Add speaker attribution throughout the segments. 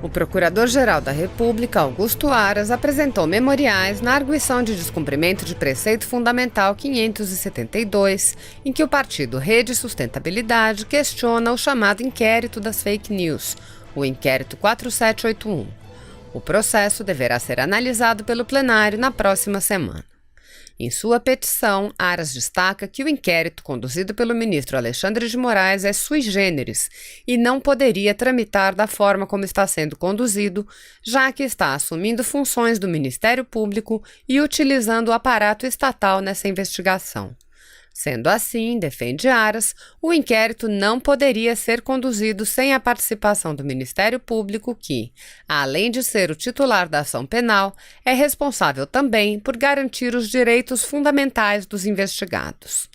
Speaker 1: O Procurador-Geral da República, Augusto Aras, apresentou memoriais na arguição de descumprimento de preceito fundamental 572, em que o partido Rede Sustentabilidade questiona o chamado inquérito das fake news, o inquérito 4781. O processo deverá ser analisado pelo plenário na próxima semana. Em sua petição, Aras destaca que o inquérito conduzido pelo ministro Alexandre de Moraes é sui generis e não poderia tramitar da forma como está sendo conduzido, já que está assumindo funções do Ministério Público e utilizando o aparato estatal nessa investigação. Sendo assim, defende Aras, o inquérito não poderia ser conduzido sem a participação do Ministério Público que, além de ser o titular da ação penal, é responsável também por garantir os direitos fundamentais dos investigados.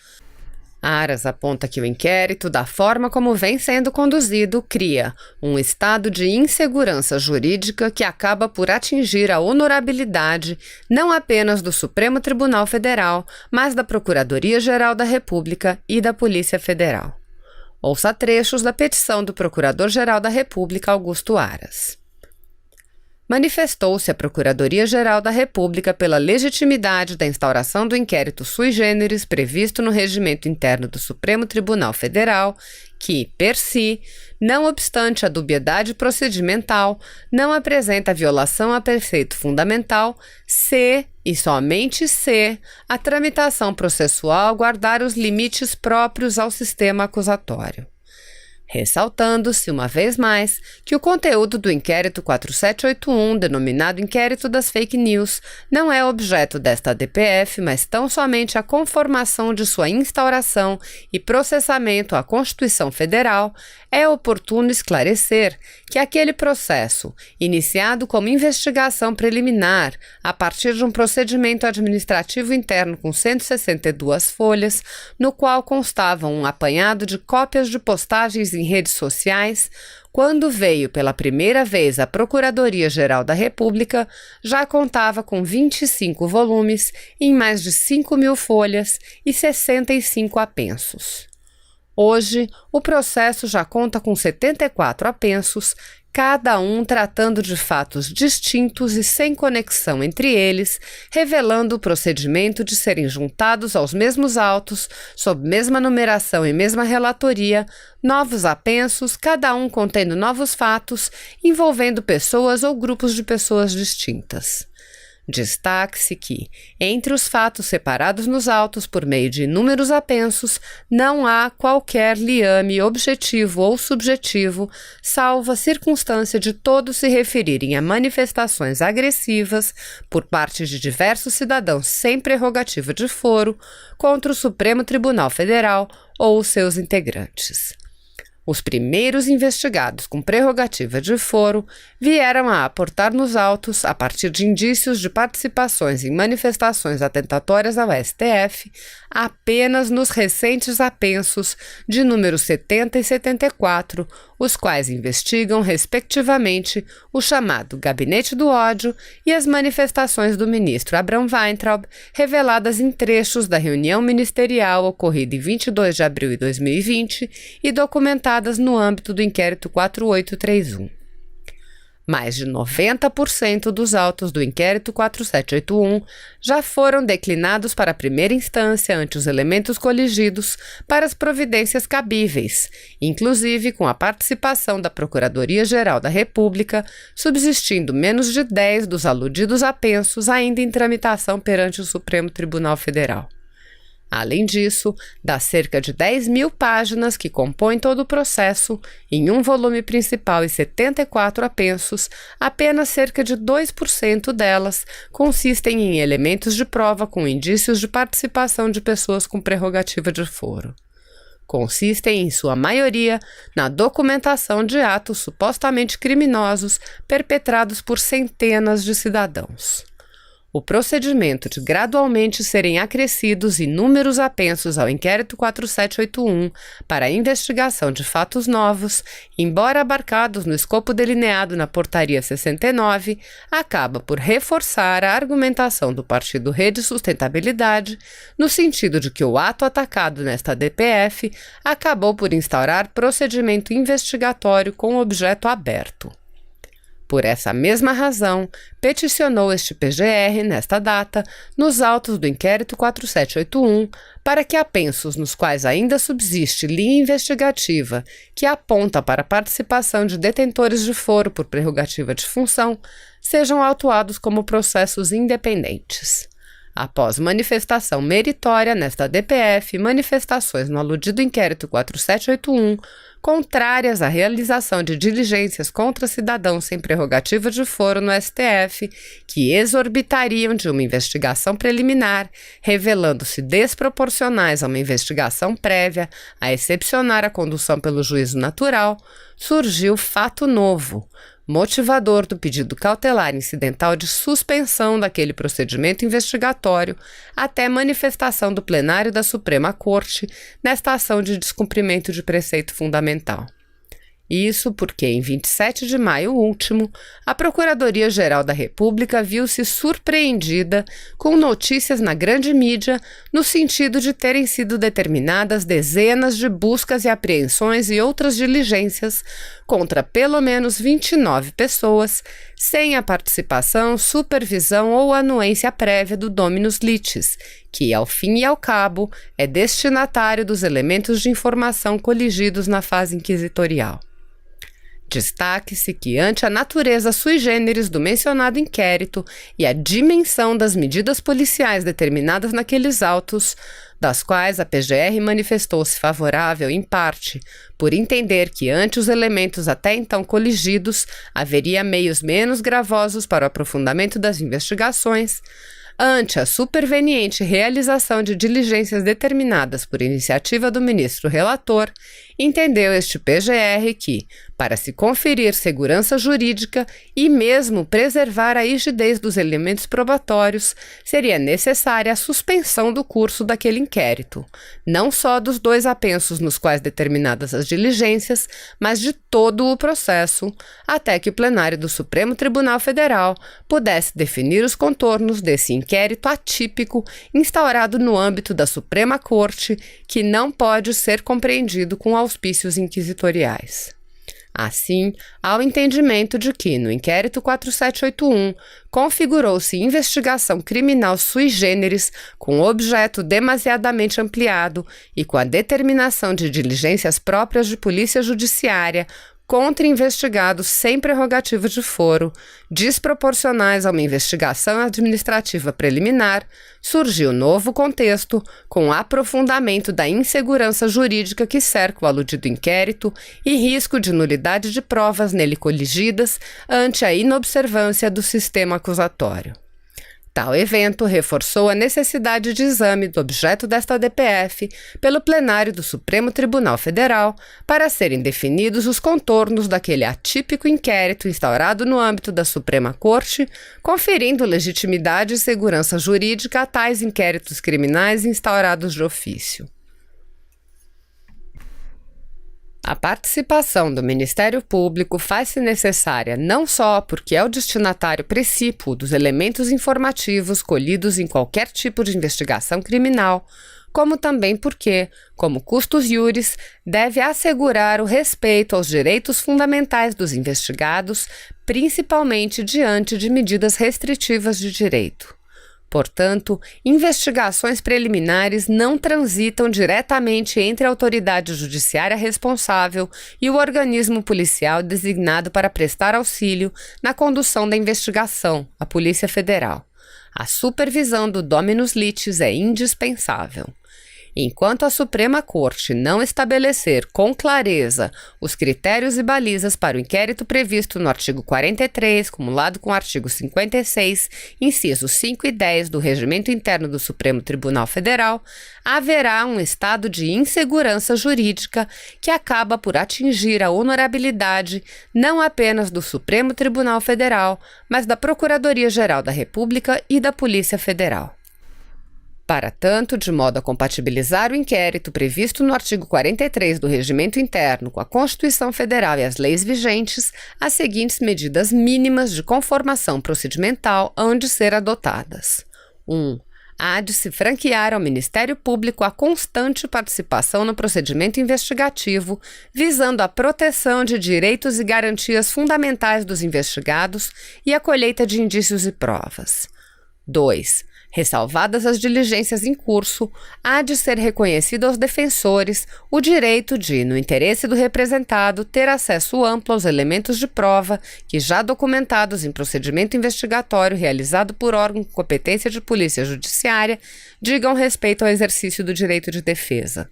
Speaker 1: Aras aponta que o inquérito, da forma como vem sendo conduzido, cria um estado de insegurança jurídica que acaba por atingir a honorabilidade não apenas do Supremo Tribunal Federal, mas da Procuradoria-Geral da República e da Polícia Federal. Ouça trechos da petição do Procurador-Geral da República, Augusto Aras. Manifestou-se a Procuradoria-Geral da República pela legitimidade da instauração do inquérito sui generis previsto no Regimento Interno do Supremo Tribunal Federal, que, per si, não obstante a dubiedade procedimental, não apresenta violação a preceito fundamental se, e somente se, a tramitação processual guardar os limites próprios ao sistema acusatório. Ressaltando-se, uma vez mais, que o conteúdo do inquérito 4781, denominado Inquérito das Fake News, não é objeto desta ADPF, mas tão somente a conformação de sua instauração e processamento à Constituição Federal, é oportuno esclarecer que aquele processo, iniciado como investigação preliminar a partir de um procedimento administrativo interno com 162 folhas, no qual constava um apanhado de cópias de postagens em redes sociais, quando veio pela primeira vez à Procuradoria-Geral da República, já contava com 25 volumes em mais de 5.000 folhas e 65 apensos. Hoje, o processo já conta com 74 apensos, cada um tratando de fatos distintos e sem conexão entre eles, revelando o procedimento de serem juntados aos mesmos autos, sob mesma numeração e mesma relatoria, novos apensos, cada um contendo novos fatos, envolvendo pessoas ou grupos de pessoas distintas. Destaque-se que, entre os fatos separados nos autos por meio de inúmeros apensos, não há qualquer liame objetivo ou subjetivo, salvo a circunstância de todos se referirem a manifestações agressivas por parte de diversos cidadãos sem prerrogativa de foro contra o Supremo Tribunal Federal ou os seus integrantes. Os primeiros investigados com prerrogativa de foro vieram a aportar nos autos, a partir de indícios de participações em manifestações atentatórias ao STF, apenas nos recentes apensos de números 70 e 74, os quais investigam, respectivamente, o chamado Gabinete do Ódio e as manifestações do ministro Abraham Weintraub, reveladas em trechos da reunião ministerial ocorrida em 22 de abril de 2020 e documentadas no âmbito do inquérito 4831. Mais de 90% dos autos do inquérito 4781 já foram declinados para a primeira instância ante os elementos coligidos para as providências cabíveis, inclusive com a participação da Procuradoria-Geral da República, subsistindo menos de 10 dos aludidos apensos ainda em tramitação perante o Supremo Tribunal Federal. Além disso, das cerca de 10.000 páginas que compõem todo o processo, em um volume principal e 74 apensos, apenas cerca de 2% delas consistem em elementos de prova com indícios de participação de pessoas com prerrogativa de foro. Consistem, em sua maioria, na documentação de atos supostamente criminosos perpetrados por centenas de cidadãos. O procedimento de gradualmente serem acrescidos inúmeros apensos ao inquérito 4781 para a investigação de fatos novos, embora abarcados no escopo delineado na Portaria 69, acaba por reforçar a argumentação do Partido Rede Sustentabilidade, no sentido de que o ato atacado nesta DPF acabou por instaurar procedimento investigatório com objeto aberto. Por essa mesma razão, peticionou este PGR, nesta data, nos autos do inquérito 4781, para que apensos nos quais ainda subsiste linha investigativa que aponta para a participação de detentores de foro por prerrogativa de função, sejam autuados como processos independentes. Após manifestação meritória nesta DPF e manifestações no aludido inquérito 4781, contrárias à realização de diligências contra cidadãos sem prerrogativa de foro no STF, que exorbitariam de uma investigação preliminar, revelando-se desproporcionais a uma investigação prévia, a excepcionar a condução pelo juízo natural, surgiu fato novo, motivador do pedido cautelar incidental de suspensão daquele procedimento investigatório até manifestação do plenário da Suprema Corte nesta ação de descumprimento de preceito fundamental. Isso porque, em 27 de maio último, a Procuradoria-Geral da República viu-se surpreendida com notícias na grande mídia no sentido de terem sido determinadas dezenas de buscas e apreensões e outras diligências contra pelo menos 29 pessoas, sem a participação, supervisão ou anuência prévia do dominus litis, que, ao fim e ao cabo, é destinatário dos elementos de informação coligidos na fase inquisitorial. Destaque-se que, ante a natureza sui generis do mencionado inquérito e a dimensão das medidas policiais determinadas naqueles autos, das quais a PGR manifestou-se favorável, em parte, por entender que, ante os elementos até então coligidos, haveria meios menos gravosos para o aprofundamento das investigações, ante a superveniente realização de diligências determinadas por iniciativa do ministro relator, entendeu este PGR que, para se conferir segurança jurídica e mesmo preservar a rigidez dos elementos probatórios, seria necessária a suspensão do curso daquele inquérito, não só dos 2 apensos nos quais determinadas as diligências, mas de todo o processo, até que o plenário do Supremo Tribunal Federal pudesse definir os contornos desse inquérito atípico instaurado no âmbito da Suprema Corte, que não pode ser compreendido com auspícios inquisitoriais. Assim, ao entendimento de que, no inquérito 4781, configurou-se investigação criminal sui generis com objeto demasiadamente ampliado e com a determinação de diligências próprias de polícia judiciária contra investigados sem prerrogativa de foro, desproporcionais a uma investigação administrativa preliminar, surgiu novo contexto com o aprofundamento da insegurança jurídica que cerca o aludido inquérito e risco de nulidade de provas nele coligidas ante a inobservância do sistema acusatório. Tal evento reforçou a necessidade de exame do objeto desta DPF pelo plenário do Supremo Tribunal Federal para serem definidos os contornos daquele atípico inquérito instaurado no âmbito da Suprema Corte, conferindo legitimidade e segurança jurídica a tais inquéritos criminais instaurados de ofício. A participação do Ministério Público faz-se necessária não só porque é o destinatário precípuo dos elementos informativos colhidos em qualquer tipo de investigação criminal, como também porque, como custos iuris, deve assegurar o respeito aos direitos fundamentais dos investigados, principalmente diante de medidas restritivas de direito. Portanto, investigações preliminares não transitam diretamente entre a autoridade judiciária responsável e o organismo policial designado para prestar auxílio na condução da investigação, a Polícia Federal. A supervisão do dominus litis é indispensável. Enquanto a Suprema Corte não estabelecer com clareza os critérios e balizas para o inquérito previsto no artigo 43, cumulado com o artigo 56, incisos 5 e 10 do Regimento Interno do Supremo Tribunal Federal, haverá um estado de insegurança jurídica que acaba por atingir a honorabilidade não apenas do Supremo Tribunal Federal, mas da Procuradoria-Geral da República e da Polícia Federal. Para tanto, de modo a compatibilizar o inquérito previsto no artigo 43 do Regimento Interno com a Constituição Federal e as leis vigentes, as seguintes medidas mínimas de conformação procedimental hão de ser adotadas. 1. há de se franquear ao Ministério Público a constante participação no procedimento investigativo, visando a proteção de direitos e garantias fundamentais dos investigados e a colheita de indícios e provas. 2. Ressalvadas as diligências em curso, há de ser reconhecido aos defensores o direito de, no interesse do representado, ter acesso amplo aos elementos de prova que, já documentados em procedimento investigatório realizado por órgão com competência de polícia judiciária, digam respeito ao exercício do direito de defesa.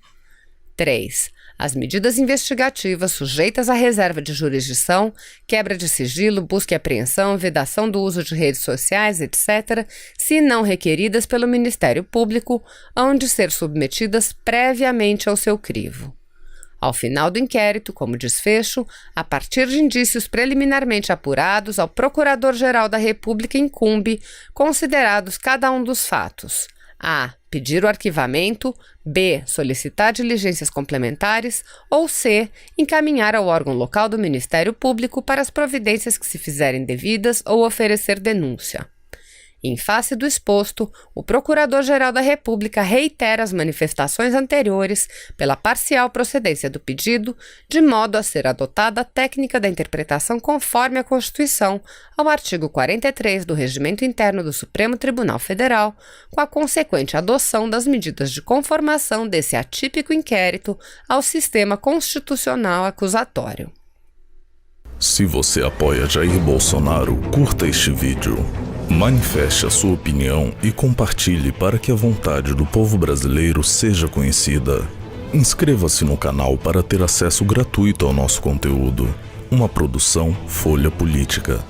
Speaker 1: 3. As medidas investigativas sujeitas à reserva de jurisdição, quebra de sigilo, busca e apreensão, vedação do uso de redes sociais, etc., se não requeridas pelo Ministério Público, hão de ser submetidas previamente ao seu crivo. Ao final do inquérito, como desfecho, a partir de indícios preliminarmente apurados, ao Procurador-Geral da República incumbe, considerados cada um dos fatos: a. Pedir o arquivamento, b. Solicitar diligências complementares ou c. Encaminhar ao órgão local do Ministério Público para as providências que se fizerem devidas ou oferecer denúncia. Em face do exposto, o Procurador-Geral da República reitera as manifestações anteriores pela parcial procedência do pedido, de modo a ser adotada a técnica da interpretação conforme a Constituição, ao artigo 43 do Regimento Interno do Supremo Tribunal Federal, com a consequente adoção das medidas de conformação desse atípico inquérito ao sistema constitucional acusatório.
Speaker 2: Se você apoia Jair Bolsonaro, curta este vídeo. Manifeste a sua opinião e compartilhe para que a vontade do povo brasileiro seja conhecida. Inscreva-se no canal para ter acesso gratuito ao nosso conteúdo. Uma produção Folha Política.